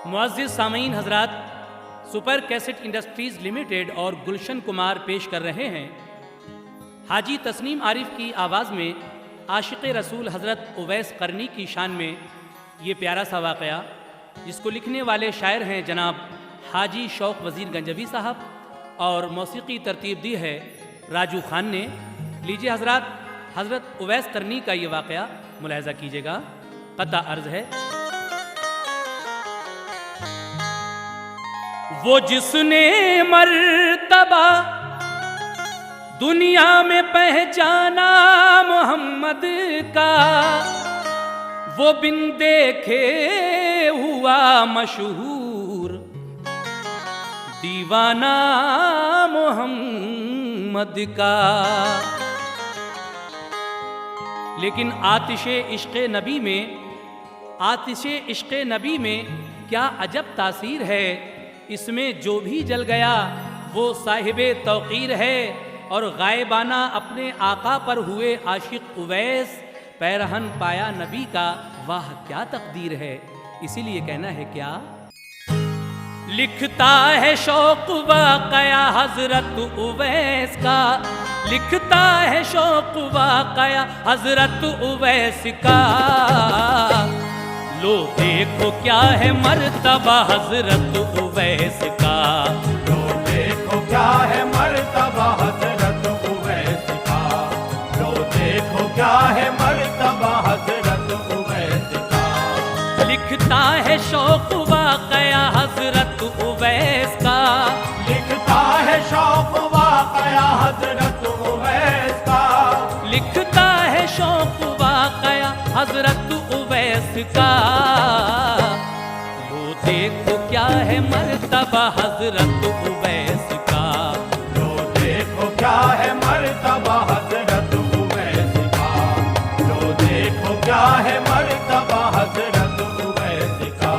मुअज़्ज़िज़ सामीन हज़रात, super cassette industries limited और गुलशन कुमार पेश कर रहे हैं हाजी तस्नीम आरिफ की आवाज़ में आशिक़ रसूल हज़रत उवैस करनी की शान में ये प्यारा सा वाक़या, जिसको लिखने वाले शायर हैं जनाब हाजी शौक़ वज़ीर गंजवी साहब और मौसीकी तरतीब दी है राजू खान ने। लीजिए हज़रात, हज़रत उवैस करनी का ये वाक़या मुलाहिज़ा कीजिएगा। क़ता अर्ज़ है, वो जिसने मर्तबा दुनिया में पहचाना मोहम्मद का, वो बिन देखे हुआ मशहूर दीवाना मोहम्मद का। लेकिन आतिशे इश्क़े नबी में, आतिशे इश्क़े नबी में क्या अजब तासीर है। इसमें जो भी जल गया वो साहिबे तौक़ीर है और गायबाना अपने आका पर हुए आशिक उवैस, पैरहन पाया नबी का, वाह क्या तकदीर है। इसीलिए कहना है क्या, लिखता है शौक़ वाक़या हज़रत उवैस का, लिखता है शौक़ वाक़या हज़रत उवैस का। लो देखो क्या है मर्तबा हज़रत उवैस का, लो देखो क्या है मर्तबा हज़रत उवैस का, लो देखो क्या है मर्तबा हज़रत उवैस का। लिखता है शौक़ वाक़या हज़रत उवैस का, लिखता है शौक़ वाक़या हज़रत उवैस का, लिखता है शौक़ वाक़या हज़रत उवैस का। लो देखो क्या है मर्तबा हज़रत उवैस का, लो देखो क्या है मर्तबा हज़रत उवैस का, लो देखो क्या है मर्तबा हज़रत उवैस का।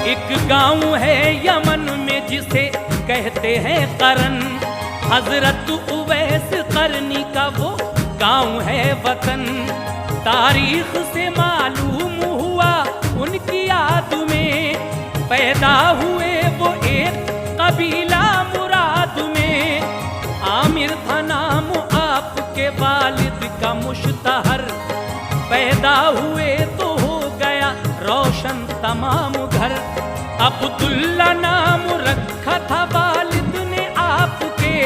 एक गांव है यमन में जिसे कहते हैं करन, हज़रत उवैस करनी का वो गांव है वतन। तारीख से मालूम हुआ उनकी याद में, पैदा हुए वो एक कबीला मुराद में। आमिर था नाम आपके वालिद का मुश्तहर, पैदा हुए तो हो गया रोशन तमाम घर। अब्दुल्ला नाम रखा था वालिद ने आपके,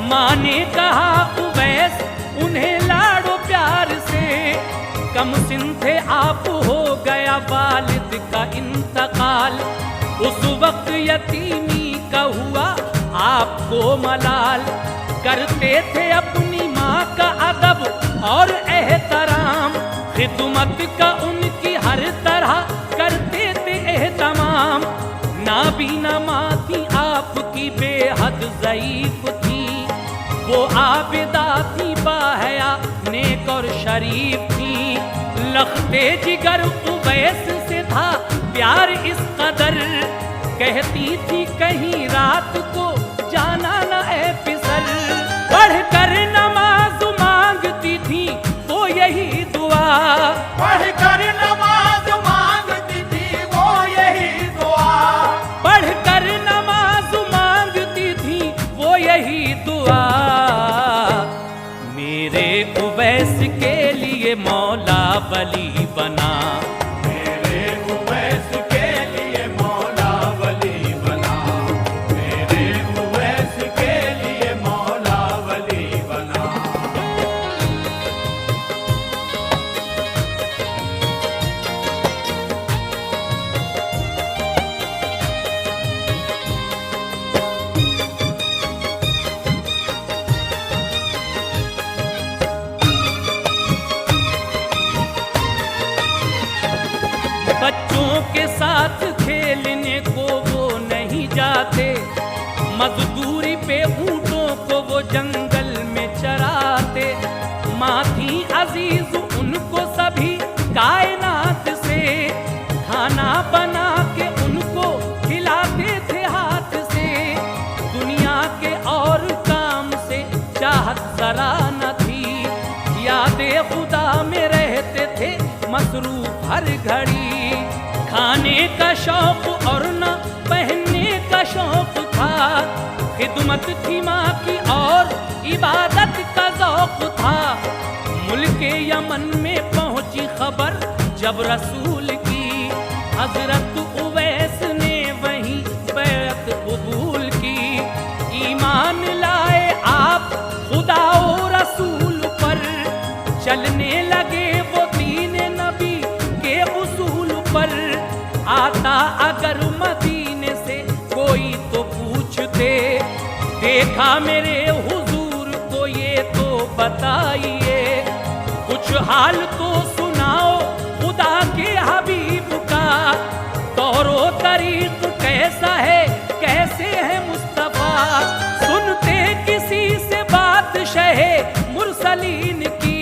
माँ ने कहा उवैस उन्हें लाडो प्यार से। कम सिन थे आप, हो गया वालिद का इंतकाल। उस वक्त यतीमी का हुआ आपको मलाल, करते थे अपनी माँ का अदब और एहतराम। खिदमत का उनकी हर तरह करते थे एहतमाम। नाबीना माँ थी आपकी बेहद ज़ईफ़ थी, वो आबिदा थी बाहया नेक और शरीफ थी। लख्ते जिगर उवैस से था प्यार इस कदर, कहती थी कहीं रात को जाना न ए फिसर। पढ़कर नमाज मांगती थी वो यही दुआ, पढ़कर नमाज मांगती थी वो यही दुआ, पढ़कर नमाज मांगती थी वो यही दुआ। मेरे उवैस के लिए मौला वली बना, मेरे उवैस के लिए मौला वली बना, मेरे उवैस के लिए मौला वली बना। बच्चों के साथ खेलने को वो नहीं जाते, मजदूरी पे ऊंटों को वो जंगल में चराते। माँ थी अजीज उनको सभी कायनात से, खाना बना के उनको खिलाते थे हाथ से। दुनिया के और काम से चाहत जरा न थी, यादें खुदा में रहते थे मसरूफ हर घड़ी। खाने का शौक और न पहनने का शौक था, खिदमत थी माँ की और इबादत का ज़ौक़ था। मुल्क यमन में पहुंची खबर जब रसूल की, हजरत उवैस ने वहीं बैअत कबूल की। ईमान लाए आप खुदा और रसूल पर, चलने लगे वो दीन नबी के उसूल पर। आता अगर मदीने से कोई तो पूछते, देखा मेरे हुजूर को ये तो बताइए। कुछ हाल तो सुनाओ खुदा के हबीब का, तौरो तरीक कैसा है कैसे है मुस्तफा। सुनते किसी से बात शहे मुरसलीन की,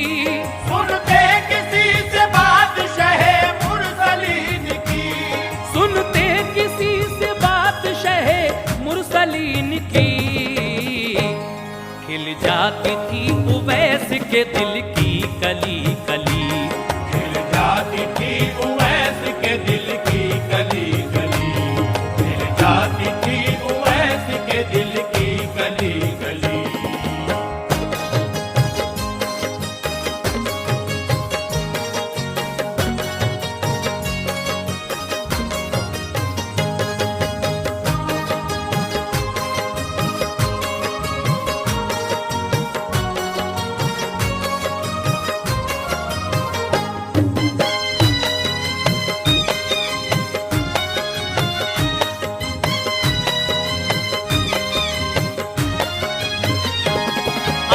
सुनते किसी से बात शहे मुरसलीन की, सुनते किसी से बात शहे मुरसलीन की। खिल जाती थी उवैस के दिल की कली कली, खिल जाती थी उवैस के दिल की कली कली, खिल जाती थी उवैस के दिल की कली कली।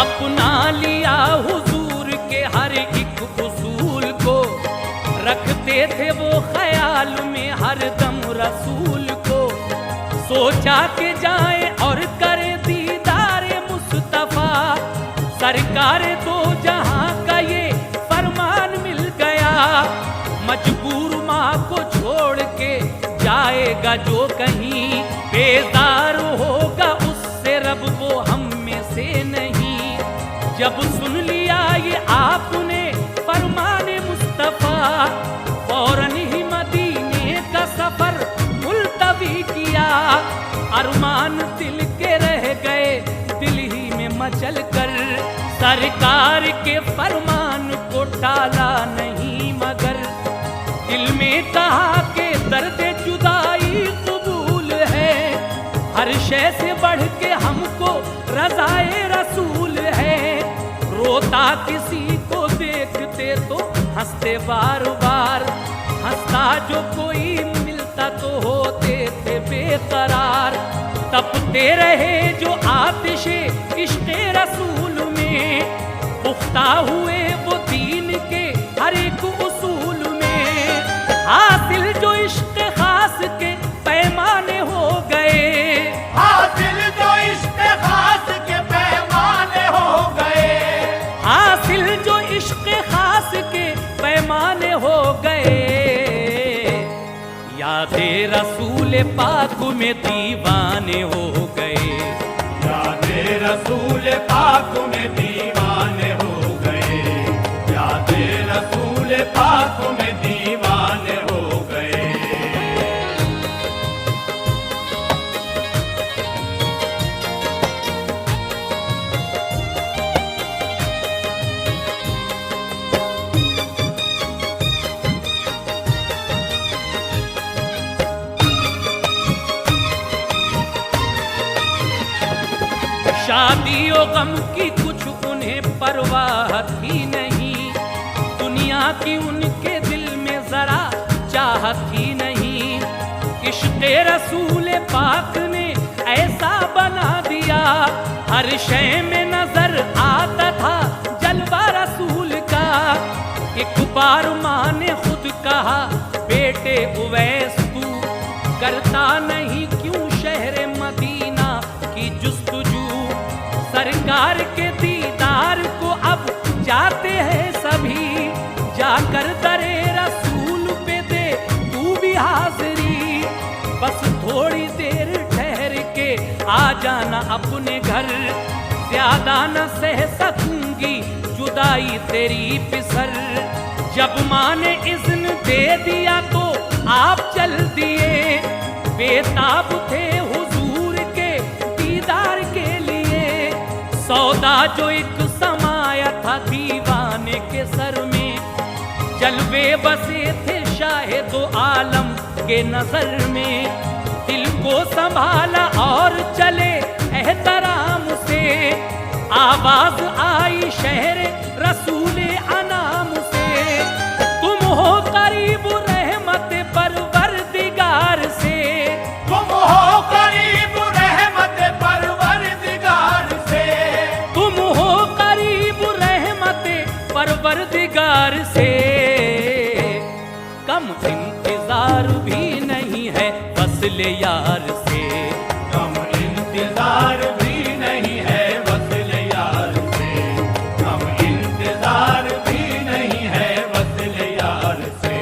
अपना लिया हुजूर के हर एक उसूल को, रखते थे वो ख्याल में हर दम रसूल को। सोचा के जाए और करे दीदार मुस्तफा, सरकार दो जहां का ये फरमान मिल गया। मजबूर माँ को छोड़ के जाएगा जो कहीं, बेजार होगा उससे रब वो हम में से नहीं। जब सुन लिया ये आपने फरमान मुस्तफा, फौरन ही मदीने का सफर मुलतवी किया। अरमान दिल के रह गए दिल ही में मचल कर, सरकार के फरमान को टाला नहीं मगर। दिल में कहा के दर्द जुदाई कबूल है, हर शय से बढ़ के हमको रज़ाए रसूल है। रोता किसी को देखते तो हंसते बार बार, हंसता जो कोई मिलता तो होते थे बेकरार। तपते रहे जो आतिशे इश्क़े रसूल में, पुख्ता हुए वो दीन के हर एक उसूल में। हासिल जो इश्क़ खास के पैमाने हो गए, हासिल जो इश्क़ खास के पैमाने हो गए, हासिल जो इश्क़ खास के पैमाने हो गए। यादे रसूल पाक में दीवाने हो गए, यादे रसूल पाक में दीवाने हो गए, यादे रसूल पाक में दीवाने हो गए। शादी और गम की कुछ उन्हें परवाह थी नहीं, दुनिया की उनके दिल में जरा चाहत थी नहीं। इश्क़े रसूल पाक ने ऐसा बना दिया, हर शय में नजर आता था जलवा रसूल का। एक बार माँ ने खुद कहा, बेटा बेटे उवैस तू करता नहीं क्यों शहर मदीना की जुस्तजू। सरकार के दीदार को अब जाते हैं सभी, जाकर दरे रसूल पे दे तू भी हाजिरी। बस थोड़ी देर ठहर के आ जाना अपने घर, ज्यादा न सह सकूंगी जुदाई तेरी पिसर। जब माँ ने इज़्न दे दिया तो आप चल दिए, बेताब थे हुजूर के दीदार के लिए। सौदा जो एक समाया था दीवाने के सर में, जलवे बसे थे शाहिदो आलम के नजर में। दिल को संभाला और चले एहतराम से, आवाज आई शहर रसूले अनाम से। तुम हो करीब रहमत परवरदिगार से, तुम हो करीब रहमत परवरदिगार से, तुम हो करीब रहमत परवरदिगार से। कम इंतजार भी नहीं है वस्ल यार से, कम इंतजार भी नहीं है वस्ल यार से, कम इंतजार भी नहीं है वस्ल यार से।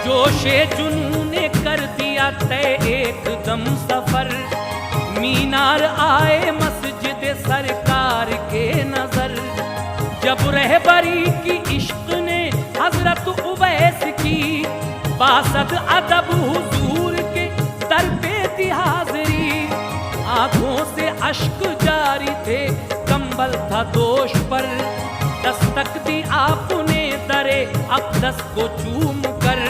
जोशे जुनून ने कर दिया तय एकदम सफर, मीनार आए मस्जिद सरकार के नजर। जब रहबरी की इश्क ने हजरत उवैस की, बासद अदब हुजूर के दर पे थी हाजिरी। आंखों से अश्क जारी थे, कंबल था दोष पर, दस्तक दी आपने दरे अक़दस को चूम कर।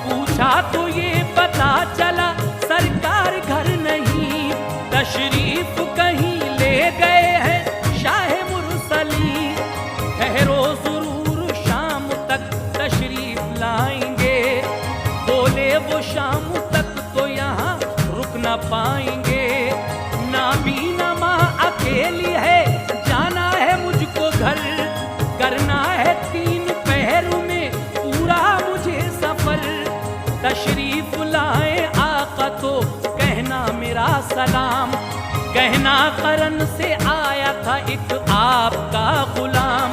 पूछा तो ये पता चला सरकार घर नहीं, तशरीफ कहीं ले गए हैं शाह मुरसली। ठहरो जरूर शाम तक तशरीफ लाएंगे, बोले वो शाम तक तो यहाँ रुक ना पाएंगे। नाबीना माँ अकेली है, जाना है मुझको घर, करना है 3 पहर में पूरा मुझे सफर। तशरीफ लाए आका तो कहना मेरा सलाम, कहना करन से आया था एक आपका गुलाम।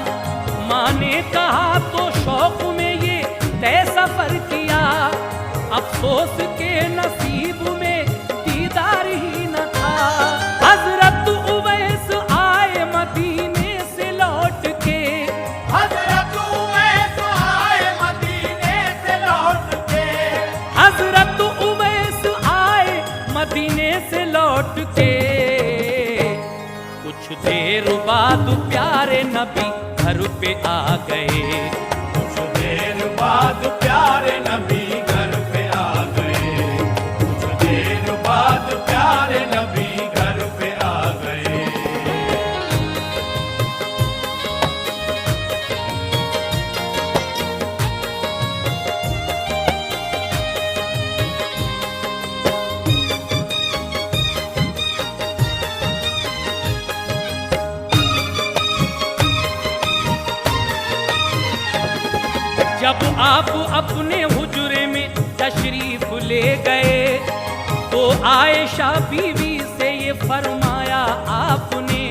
माँ ने कहा तो शौक में ये तय सफर किया, अफसोस के नसीब में दीदार ही न था। हजरत उवैस आए मदीने से लौट के, हजरत उवैस आए मदीने से लौट के, हजरत उवैस आए मदीने से लौट के। कुछ देर बाद प्यारे नबी घर पे आ गए, कुछ देर बाद प्यारे नबी घर पे आ गए, कुछ देर बाद प्यारे नबी घर पे आ गए। जब आप अपने हुजरे में तशरीफ ले गए, तो आयशा बीवी से ये फरमाया आपने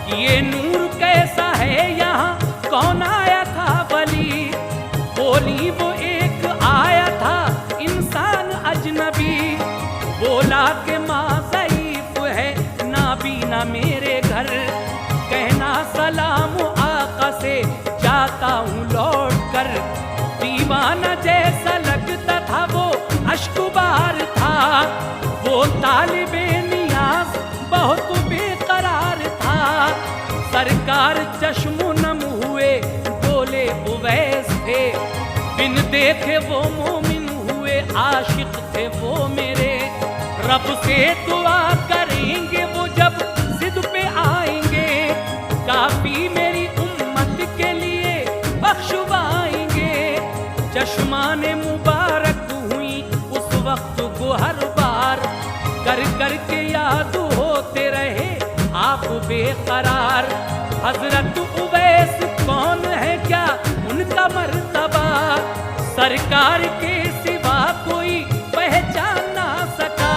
कि ये नूर कैसा है यहाँ, कौन आया था वली। बोली वो एक आया था इंसान अजनबी, बोला कि माँ ज़ईफ है नाबीना मेरे घर, कहना सलाम आका से जाता हूँ लौट कर। दीवाना जैसा लगता था वो अश्कुबार था, वो तालिबे नियाज बहुत बेकरार था। सरकार चश्मो नम हुए बोले उवैस थे, बिन बिन देखे वो मोमिन हुए, आशिक थे वो मेरे। रब से दुआ करेंगे वो जब जिद पे आएंगे, काफी मेरी उम्मत के लिए बख्शवाएंगे। चश्माने मुबारक हुई उस वक्त को हर बार, कर कर के याद होते रहे आप बेकरार। हजरत उवैस कौन है क्या उनका मर्तबा, सरकार के सिवा कोई पहचान ना सका।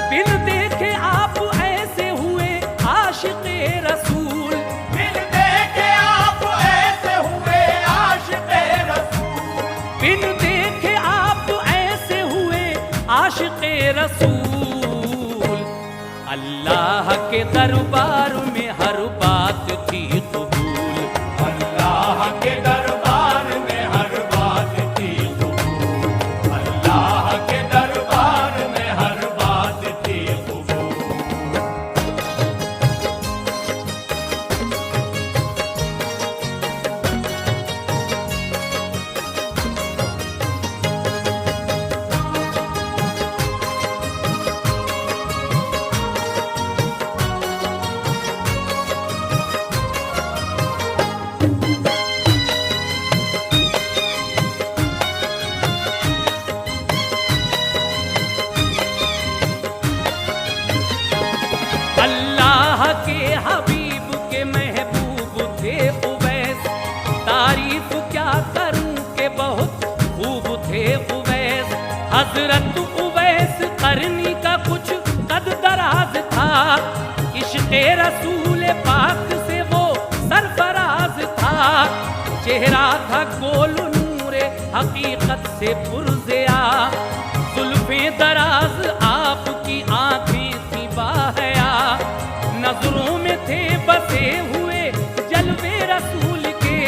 बिन देखे आप ऐसे हुए आशिक़े रसूल, बिन देखे आप ऐसे हुए आशिक़े रसूल, बिन देखे आप ऐसे हुए आशिक़े रसूल। अल्लाह के दरबार में हर बात थी कबूल, अल्लाह के दरबार में हर बात थी कबूल, अल्लाह के दरबार में हर बात थी कबूल। अल्लाह के हबीब के महबूब थे उवैस, तारीफ क्या करूं के बहुत खूब थे उवैस। हजरत उवैस करनी का कुछ कद दराज था, इश्क़े रसूल पाक से वो सरफराज था। चेहरा था गोल नूरे हकीकत से पुरज़िया, जुल्फ़ें दराज आपकी आँखें थी बाहया। नजरों में थे बसे हुए जलवे रसूल के,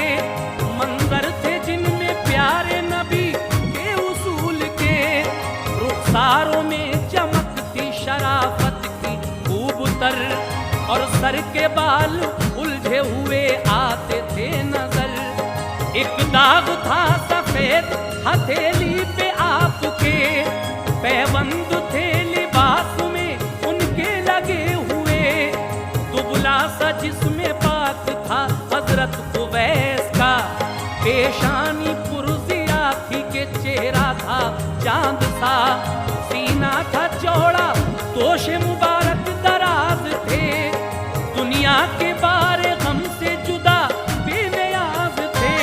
मंजर थे जिनमें प्यारे नबी के उसूल के। रुखसारों में चमकती शराफत की खूब तर, और सर के बाल उलझे हुए आते थे नजर। एक दाग था सफेद हथेली पे आपके, पैबंद थे लिबास में उनके लगे हुए। दुबला सा जिस्म पाक था हजरत उवैस का, पेशानी पुरज़िया थी के चेहरा था चांद सा। सीना था चौड़ा दोष मुबारक दराज थे, दुनिया के बारे गम से जुदा बेनियाज थे।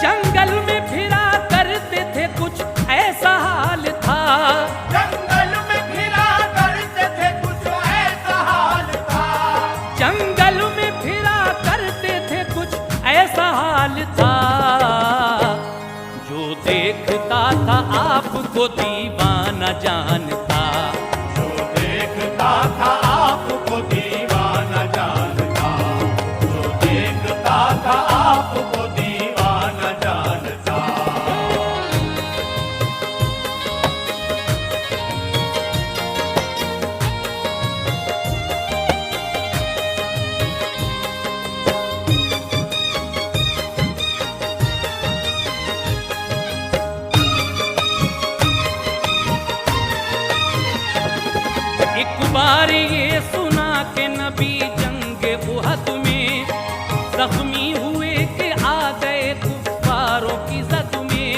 जंगल में फिरा करते थे कुछ ऐसा हाल था, जंगल में फिरा करते थे कुछ ऐसा हाल था, जंगल में फिरा करते थे कुछ ऐसा हाल था। जो देखता था आपको दीवाना जानता, जो देखता था आपको दीवाना जानता, जो देखता था आपको दीवाना जानता। एक बार ये सुना के नबी जंगे उहद में जख्मी हुए कि आ गए कुफ्फारों की जद में।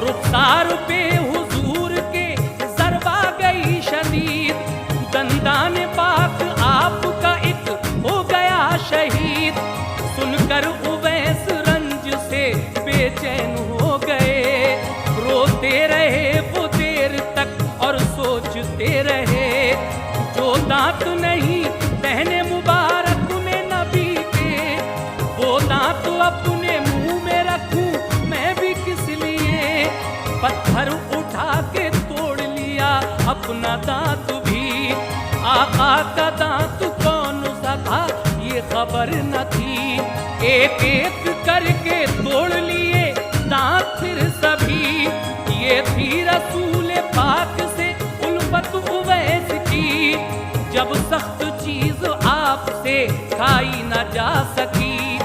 रुखसार पे हुजूर के ज़रबा गई शदीद, दंदान पाक आपका एक हो गया शहीद। सुनकर उवैस रंज से बेचैन हो गए, रोते रहे वो देर तक और सोचते रहे। जो दांत नहीं पहने मुबारक में नबी के, वो दांत अपने मुंह में रखूं मैं भी किस लिए। पत्थर उठा के तोड़ लिया अपना दांत भी, आका का दांत कौन सा था ये खबर न थी। एक एक करके तोड़ लिए दांत फिर सभी, ये थी रसूल पाक से उल्फत उवैस की। जब सख्त चीज आपसे खाई न जा सकी,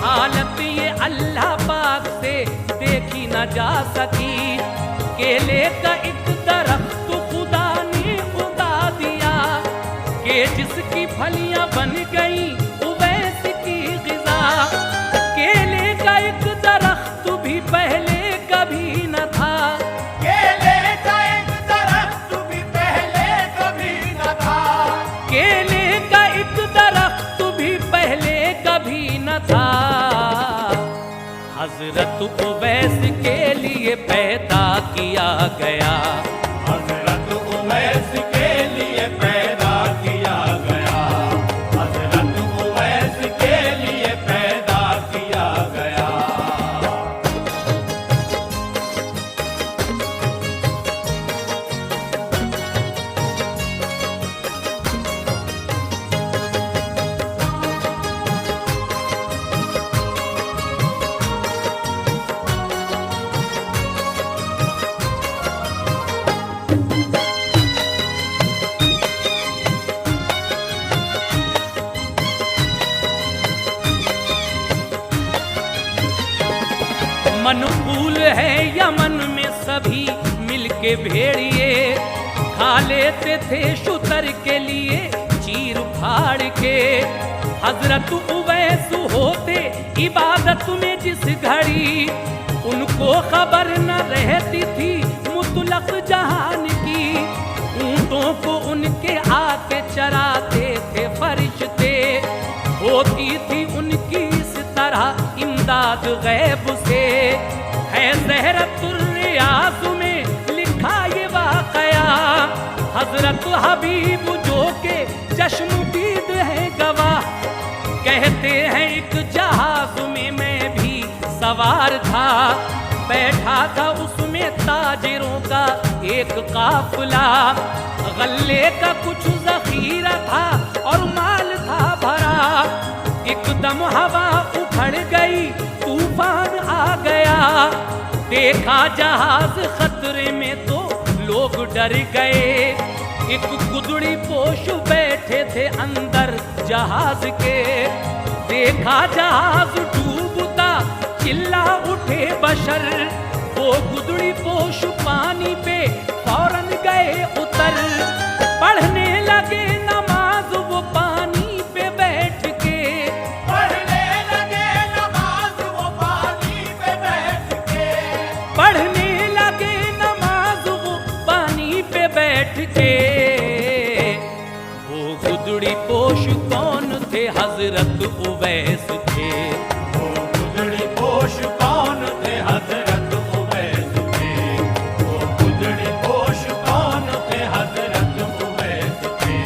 हालत ये अल्लाह पाक से देखी न न जा सकी। केले का एक दरख्त खुदा ने उगा दिया कि जिसकी फलियां बन गई उवैस की ग़िज़ा। केले का एक दरख्त भी पहले कभी न था, केले का एक दरख्त भी पहले कभी न था, केले का एक दरख्त भी पहले कभी न था। हजरत उवैस के लिए पैदा किया गया, हजरत उवैस के लिए पैदा किया गया, हजरत उवैस के लिए पैदा किया गया। मनकूल है यमन में सभी मिलके भेड़िए, खा लेते थे शुतर के लिए चीर फाड़ के। हजरत उवैस होते इबादत में जिस घड़ी, उनको खबर न रहती थी मुतलक जहान की। ऊंटों को उनके आके चराते थे फरिश्ते, होती थी उनकी इस तरह इमदाद गैब से। है ज़हरतुर रियाज़ में लिखा ये वाक़या, हजरत हबीब जो के चश्मदीद है गवाह। कहते हैं एक जहाज में मैं भी सवार था, बैठा था उसमें ताजिरों का एक काफिला। गल्ले का कुछ ज़ख़ीरा था और माल था भरा, एकदम हवा उखड़ गई तूफान आ गया। देखा जहाज खतरे में तो लोग डर गए, एक गुदड़ी पोश बैठे थे अंदर जहाज के। देखा जहाज डूबता चिल्ला उठे बशर, वो गुदड़ी पोश पानी पे फौरन गए उतर। पढ़ने लगे नमाज वो पानी पे बैठ के, पढ़ने लगे नमाज वो पानी पे बैठ के, पढ़ने लगे नमाज वो पानी पे बैठ के। वो गुदड़ी पोश कौन थे? हजरत उवैस थे। वो गुदड़ी पोश कौन थे? हजरत उवैस थे। वो गुदड़ी पोश कौन थे? हजरत उवैस थे।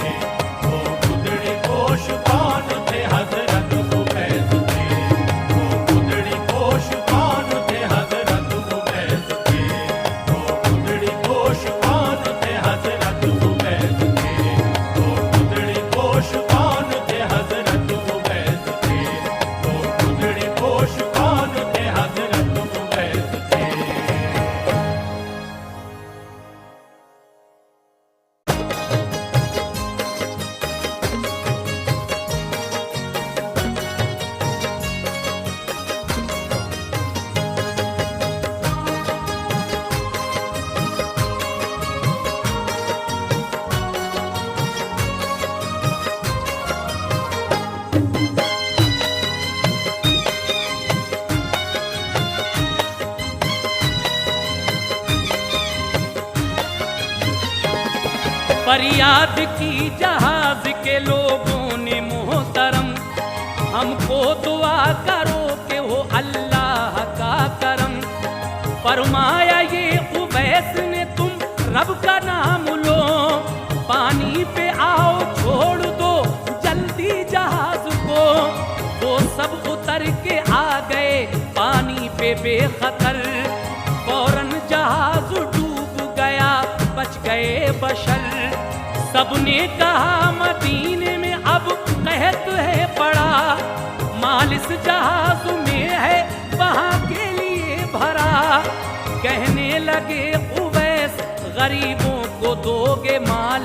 वो गुदड़ी पोश कौन थे? हजरत उवैस थे। वो गुदड़ी पोश कौन थे? हजरत उवैस थे। वो गुदड़ी पोश कौन थे? हजरत उवैस थे। वो गुदड़ी पोश कौन थे? हजरत उवैस थे। वो गुदड़ी पोश कौन थे? हजरत उवैस थे। फरियाद की जहाज के लोगों ने मोहतरम, हमको दुआ करो कि हो अल्लाह का करम। फरमाया ये उवैस ने तुम रब का नाम लो, पानी पे आओ छोड़ दो जल्दी जहाज को। वो सब उतर के आ गए पानी पे बेखतर, फौरन जहाज डूब गया बच गए बशर। सबने कहा मदीने में अब कहत है पड़ा, माल इस जहाज में है वहाँ के लिए भरा। कहने लगे उवैस गरीबों को दोगे माल,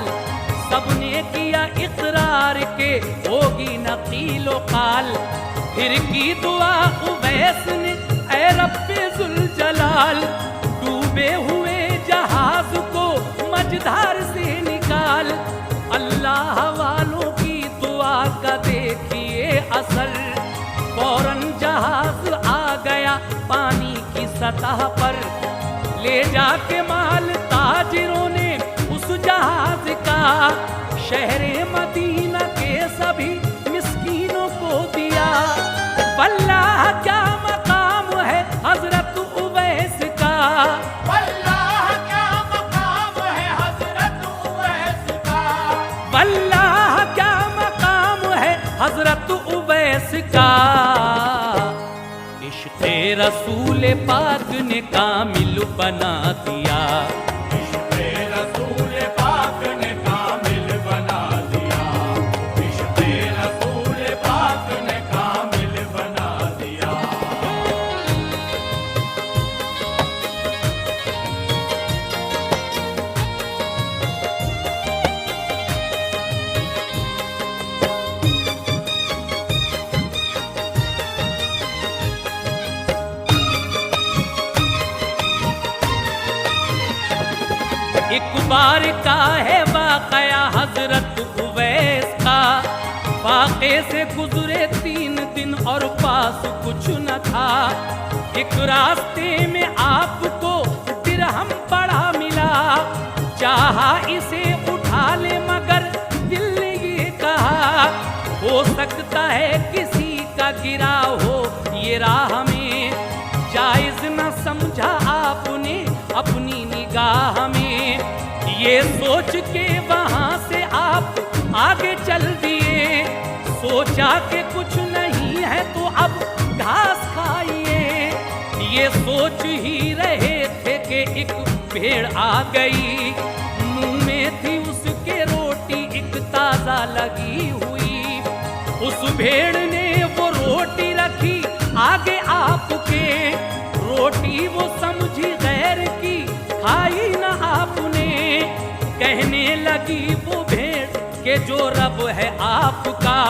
सबने किया इकरार के होगी नकीलो काल। फिर की दुआ उवैस ने ऐ रब्बे जुल जलाल, डूबे हुए जहाज को मझधार से निकाल। अल्लाह वालों की दुआ का देखिए असर, फौरन जहाज आ गया पानी की सतह पर। ले जाके माल ताजिरों ने उस जहाज का, शहरे मदीना के सभी मिस्कीनों को दिया। वल्लाह क्या मकाम है हजरत उवैस का, वल्लाह क्या मकाम है हजरत उवैस का, वल्लाह क्या मकाम है हजरत उवैस का। इश्क़े रसूल पाक ने कामिल बना दिया, इश्क़े रसूल पाक ने कामिल बना दिया, इश्क़े रसूल पाक ने कामिल बना दिया। एक बार का है वाक़या हजरत उवैस का, वाक़े से गुजरे 3 दिन और पास कुछ न था। एक रास्ते में आपको दिरहम बड़ा मिला, चाहा इसे उठा ले मगर दिल ने ये कहा, हो सकता है किसी का गिरा हो ये राह में। जायज न समझा आपने अपनी निगाह में, ये सोच के वहां से आप आगे चल दिए। सोचा कि कुछ नहीं है तो अब घास खाइए, ये सोच ही रहे थे कि एक भेड़ आ गई। मुंह में थी उसके रोटी एक ताजा लगी हुई, उस भेड़ ने वो रोटी रखी आगे आपके। रोटी वो समझी गैर की, खाई ना आपने। कहने लगी वो भेड़ के जो रब है आपका,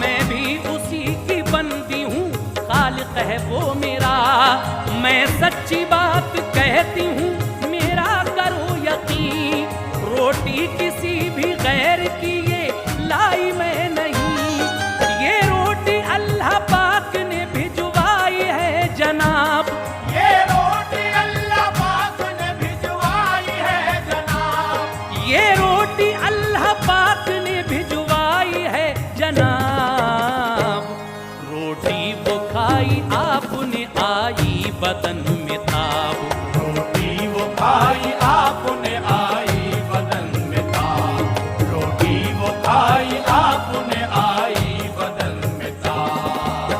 मैं भी उसी की बंदी हूँ, खालिक है वो मेरा। मैं सच्ची बात कहती हूँ मेरा करो यकीन, रोटी किसी भी गैर की ये लाई मैं नहीं। ये रोटी अल्लाह पाक ने भिजवाई है जनाब, ये रोटी अल्लाह पाक ने भिजवाई है जनाब, ये रोटी अल्लाह पाक ने भिजवाई है जनाब। रोटी वो खाई आपने आई बदन में ताब, रोटी वो खाई आपने आई बदन में ताब, रोटी वो खाई आपने आई बदन में ताब।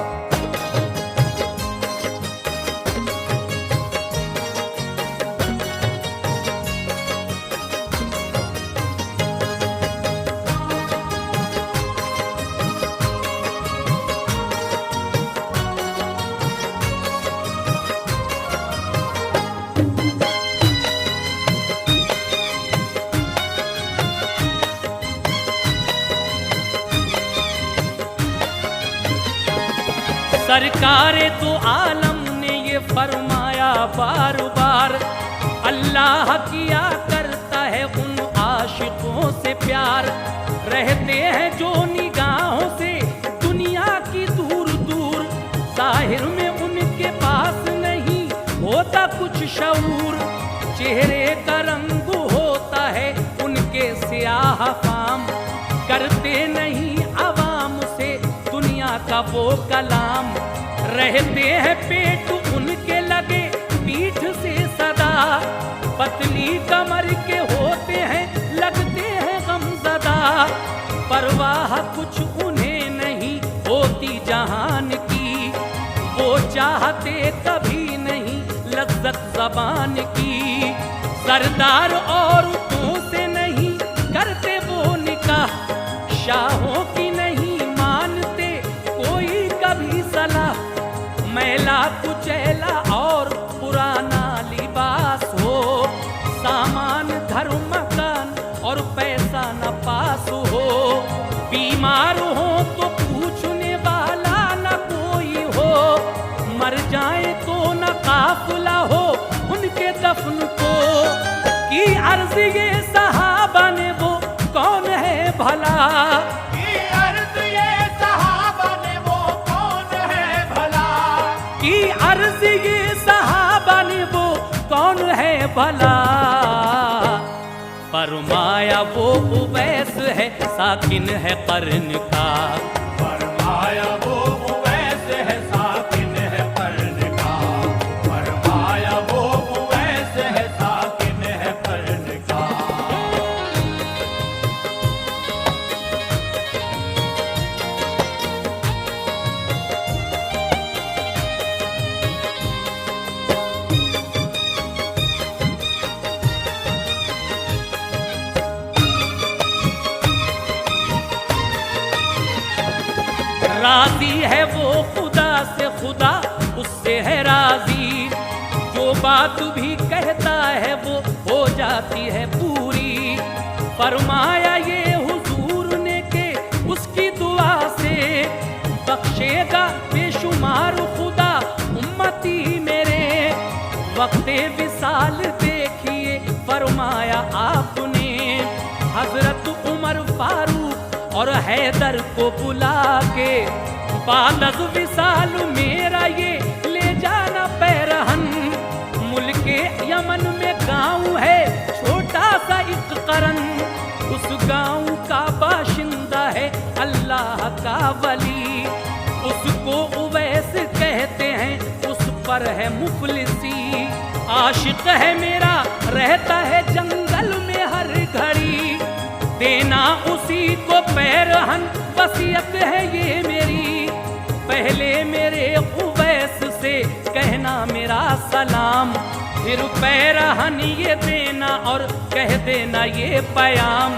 सरकारे तो आलम ने ये फरमाया बार बार, अल्लाह किया करता है उन आशिकों से प्यार। रहते हैं जो निगाहों से दुनिया की दूर दूर, जाहिर में उनके पास नहीं होता कुछ शऊर। चेहरे का रंग होता है उनके स्याह फाम, करते नहीं अवाम से दुनिया का वो कलाम। रहते हैं पेट उनके लगे पीठ से सदा, पतली कमर के होते हैं लगते हैं गमज़दा। परवाह कुछ उन्हें नहीं होती जहान की, वो चाहते कभी नहीं लज्जत ज़बान की। सरदार औरतों से नहीं करते वो निकाह, शाहों की नहीं मानते कोई कभी सलाह। मैला कुचैला और पुराना लिबास हो, सामान घर मकान और पैसा न पास हो। बीमार हो तो पूछने वाला न कोई हो, मर जाए तो कौन है भला। फरमाया वो उवैस है साकिन है कर्न का। फरमाया वो उवैस है साकिन है कर्न का। फरमाया वो उवैस है साकिन है कर्न का। राजी है वो खुदा से, खुदा उससे है राजी। जो बात भी कहता है वो हो जाती है पूरी। फरमाया ये हुजूर ने के उसकी दुआ से बख्शेगा बेशुमार खुदा उम्मती मेरे। वक्ते विसाल देखिए फरमाया आपने, हजरत उमर फारूक और हैदर को बुला के, बादज विसाल मेरा ये ले जाना पैरहन। मुल्के यमन में गांव है छोटा सा एक करन, उस गांव का बाशिंदा है अल्लाह का वली। उसको उवैस कहते हैं, उस पर है मुफलिसी। आशिक है मेरा रहता है जंगल में हर घड़ी, देना उसी को पैरहन वसीयत है ये मेरी। पहले मेरे उवैस से कहना मेरा सलाम, फिर पैरहन ये देना और कह देना ये पयाम।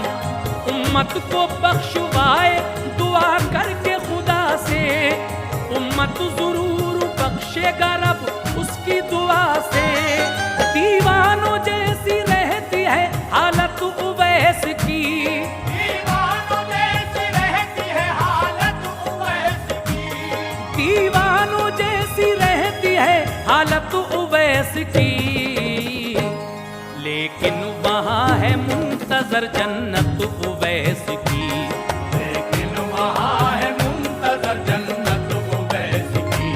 उम्मत को बख्शवाए दुआ करके खुदा से, उम्मत जरूर बख्शेगा रब उसकी दुआ से। दीवानों जैसी रहती है हालत उवैस की, दीवानों जैसी रहती है हालत उवैस की। दीवानों जैसी रहती है हालत उवैस की। लेकिन वहाँ है मुंतजर जन्नत उवैस की। लेकिन वहाँ है मुंतजर जन्नत उवैस की।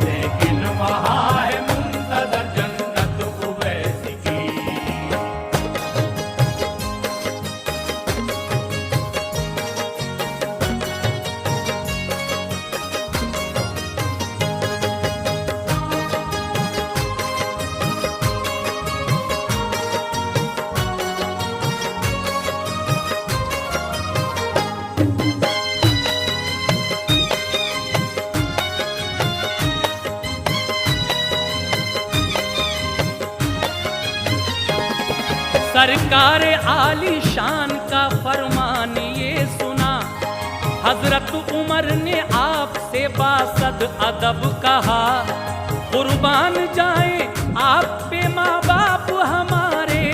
लेकिन वहाँ है मुंतजर जन्नत उवैस की। सरकार आली शान का फरमान ये सुना, हजरत उमर ने आपसे बासद अदब कहा। कुर्बान जाए आप पे माँ बाप हमारे,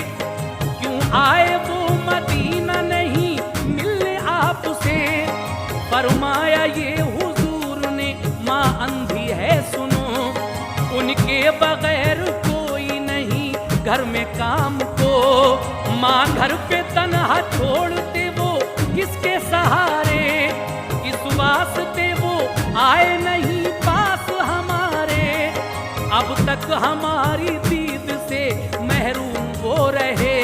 क्यों आए वो मदीना नहीं मिलने आपसे। फरमाया ये हुजूर ने माँ अंधी है सुनो, उनके बगैर कोई नहीं घर में काम को। माँ घर पे तन्हा छोड़ते वो किसके सहारे, इस वास्ते वो आए नहीं पास हमारे। अब तक हमारी दीद से महरूम वो रहे,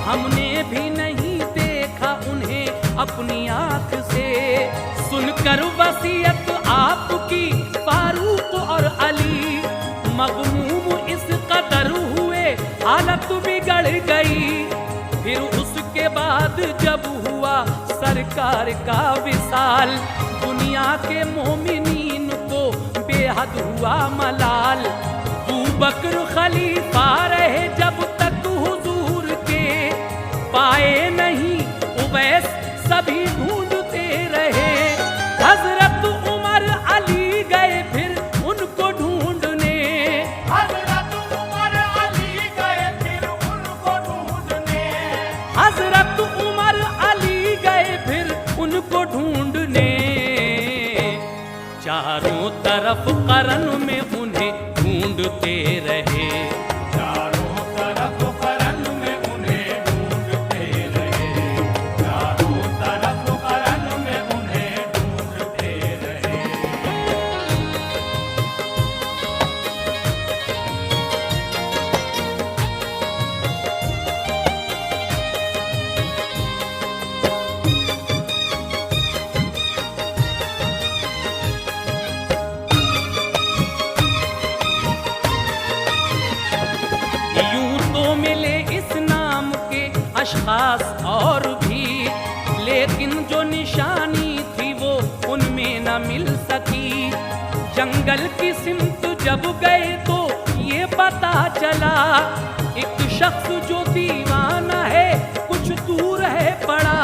हमने भी नहीं देखा उन्हें अपनी आंख से। सुनकर वसीयत आपकी फारूक और अली, मगमूम इस कदर हुए हालत बिगड़ गई। फिर उसके बाद जब हुआ सरकार का विसाल, दुनिया के मोमिनीन को बेहद हुआ मलाल। अबू बकर खलीफा रहे जब तक हुजूर के, पाए नहीं उवैस सभी ढूंढते रहे। हजरत उमर अली गए फिर उनको ढूंढने, हजरत उमर अली गए फिर उनको ढूंढने। हजरत उमर अली गए फिर उनको ढूंढने। चारों तरफ करन में उन्हें ढूंढते रहे, चारों तरफ करन में उन्हें ढूंढते रहे। चारों तरफ करन में उन्हें ढूंढते रहे। अशखास और भी, लेकिन जो निशानी थी वो उनमें न मिल सकी। जंगल की सिमत जब गए तो ये पता चला, एक शख्स जो दीवाना है कुछ दूर है पड़ा।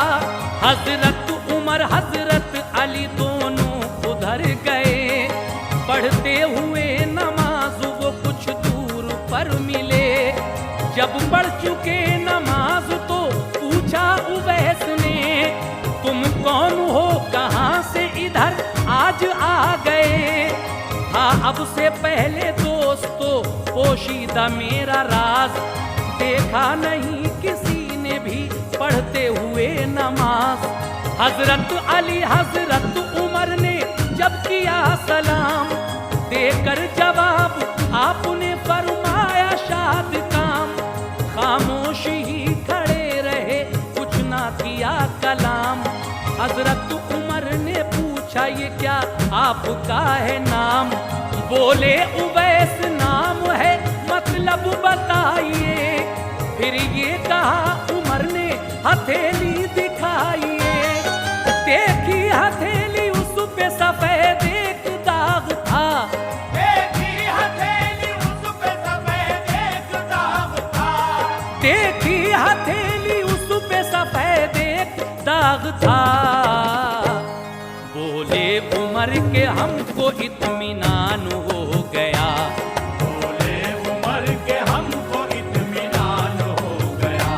हजरत उमर हजरत अली दोनों उधर गए, पढ़ते हुए नमाज वो कुछ दूर पर मिले। जब पढ़ चुके नमाज तो पूछा उवैस ने, तुम कौन हो, कहाँ से इधर आज आ गए। हाँ, अब से पहले दोस्तों पोशीदा मेरा राज, देखा नहीं किसी ने भी पढ़ते हुए नमाज। हजरत अली हजरत उमर ने जब किया सलाम, देकर जवाब आपने फरमाया शाद काम। खामोश ही खड़े रहे, कुछ ना किया कलाम। हजरत उमर ने पूछा ये क्या आपका है नाम। बोले उवैस नाम है, मतलब बताइए। फिर ये कहा उमर ने हथेली दिखाइए। देखी हथेली उस पे सफेद एक दाग था, देखी हथेली उस पे सफेद एक दाग था, देखी हथेली उस पे सफेद एक दाग था। बोले उमर के हमको इत्मीनान हो गया, बोले उमर के हमको इत्मीनान हो गया,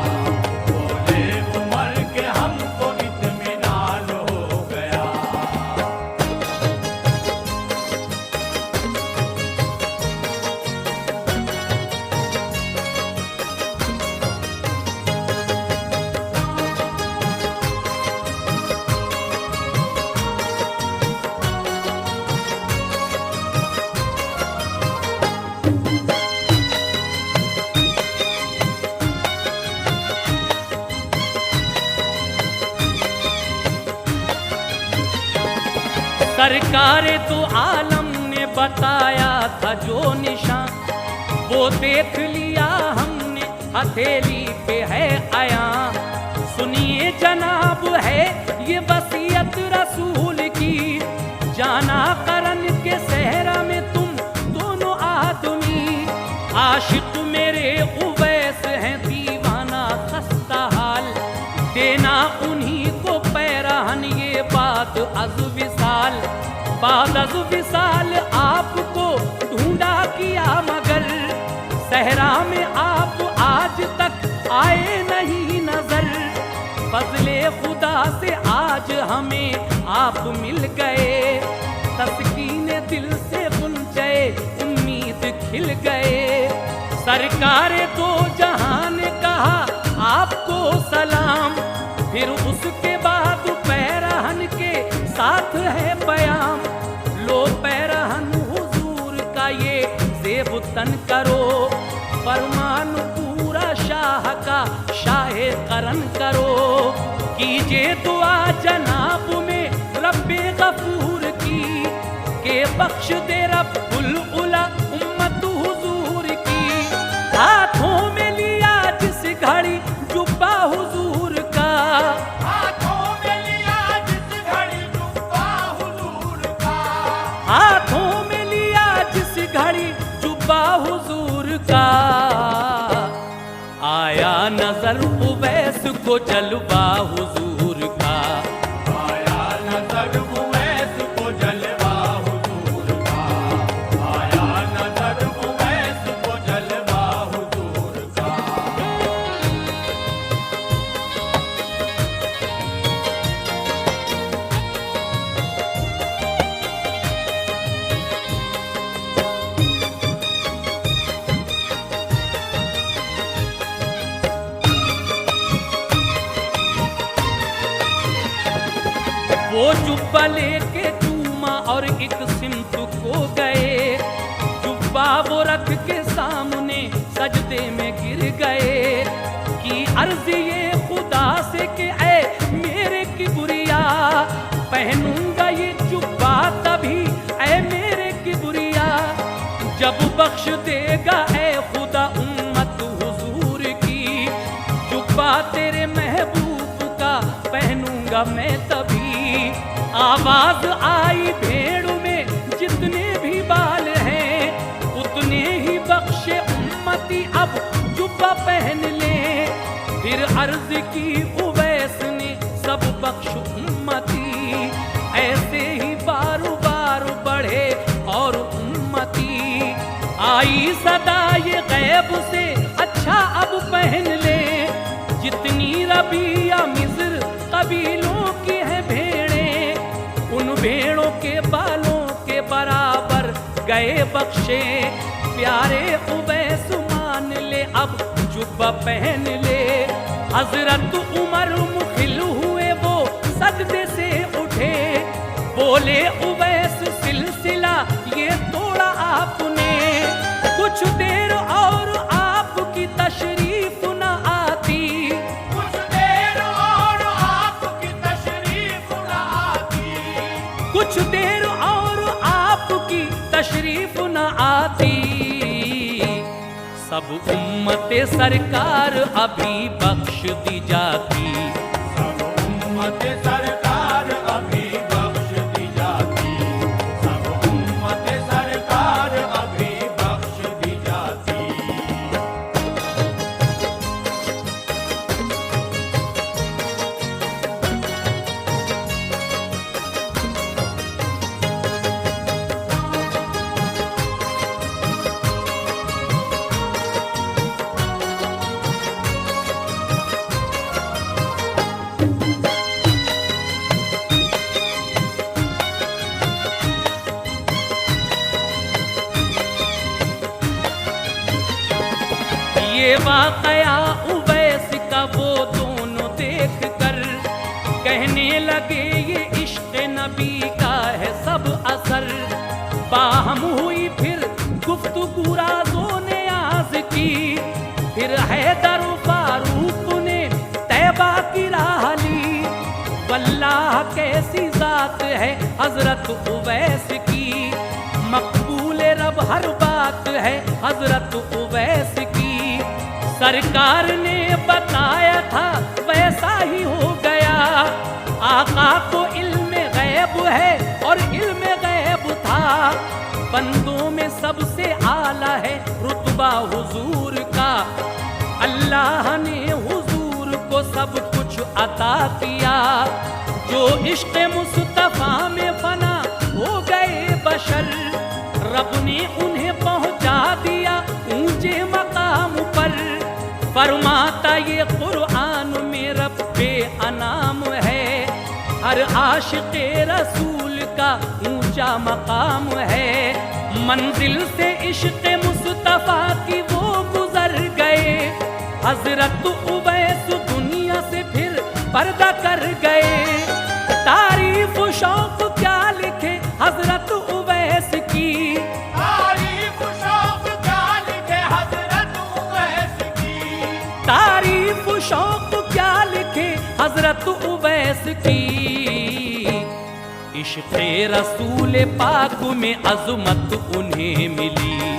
बोले उमर के हमको इत्मीनान हो गया। सरकार तो आलम ने बताया था जो निशान, वो देख लिया हमने हथेली पे है आया। सुनिए जनाब है ये वसीयत रसूल की, जाना करन के सहरा में तुम दोनों आदमी। आशिक मेरे उवैस हैं दीवाना खस्ता हाल, देना उन्हीं को पैराहन ये बात अज़ विसाल। बाद अज़ विसाल आपको ढूंढा किया मगर, सहरा में आप आज तक आए नहीं नजर। फज़ले खुदा से आज हमें आप मिल गए, तस्कीने दिल से गुंजे उम्मीद खिल गए। सरकार दो जहान कहा आपको सलाम, फिर उसके बाद पैराहन के साथ है बयान। लो पैराहन हुजूर का ये ज़ेब तन करो, फरमान पूरा शाह का शाहे करन करो। कीजिए दुआ जनाब में रब्बे गफूर की, के बख्श दे रब्बुल उला उम्मत हुजूर की। हाथों में लिया जिस घड़ी जुब्बा हुजूर का, हाथों में लिया जिस घड़ी जुब्बा हुजूर का, हाथों में लिया जिस घड़ी जुब्बा हुजूर का। आया नजर उवैस को जलवा हुजूर का, आया नजर उवैस को जलवा हुजूर का, आया नजर उवैस को जलवा हुजूर का। वो जुब्बा लेके चूमा और एक सिमत को गए। जुब्बा वो रख के सामने सजदे में गिर गए। की अर्ज ये खुदा से कि ऐ मेरे किबरिया, पहनूंगा ये जुब्बा तभी ऐ मेरे किबरिया। जब बख्श देगा ऐ खुदा उम्मत हुजूर की, जुब्बा तेरे महबूब का पहनूंगा मैं तभी। आवाज आई भेड़ में जितने भी बाल हैं उतने ही बख्शे उम्मती अब जुब्बा पहन ले। फिर अर्ज की उवैस ने सब बख्श उम्मती, ऐसे ही बारू बारू बढ़े और उम्मती। आई सदा ये गैब से अच्छा अब पहन ले, जितनी रबिया मिस्र कबीलों की है भेड़ें उन भेड़ों के बालों के बराबर गए बख्शे। प्यारे उवैस मान ले अब जुब्बा पहन ले। हजरत उमर मुखिल हुए वो सजदे से उठे, बोले उवैस सिलसिला ये तोड़ा आपने। कुछ देर और आपकी तशरीफ न आती, कुछ देर और आपकी तशरीफ न आती, कुछ देर और आपकी तशरीफ न आती। सब उम्मते सरकार अभी बख्श दी जाती, सब उम्मत सरकार अभी बख्श दी जाती, सब उम्मत सरकार अभी बख्श दी जाती। ये वाकया उवैस का वो दोनों देख कर कहने लगे ये इश्क नबी का है सब असर। बाहम हुई फिर गुफ्तगू राज़ों ने आज की, फिर हैदर फारूक ने तैबा की राह ली। वल्लाह कैसी जात है हजरत उवैस की, मकबूल रब हर बात है हजरत उवैस की। सरकार ने बताया था वैसा ही हो गया, आका को इल्म गैब है और इल्म गैब था। बंदों में सबसे आला है रुतबा हुजूर का, अल्लाह ने हुजूर को सब कुछ अता किया। जो इश्क मुस्तफा में फना हो गए बशर, रब ने उन्हें पहुंचा दिया ऊंचे मकाम पर। फरमाता ये कुरान में रब्बे अनाम है, हर आशिक़े रसूल का ऊंचा मकाम है। मंजिल से इश्क़ मुस्तफा की वो गुजर गए, हजरत उवैस दुनिया से फिर पर्दा कर गए। तारीफ शौक क्या लिखे हजरत उवैस की, तारीफ शौक क्या लिखे हजरत उवैस की, तारीफ शौक क्या लिखे हजरत उवैस की। इश्क़ रसूल पाक में अज़मत उन्हें मिली,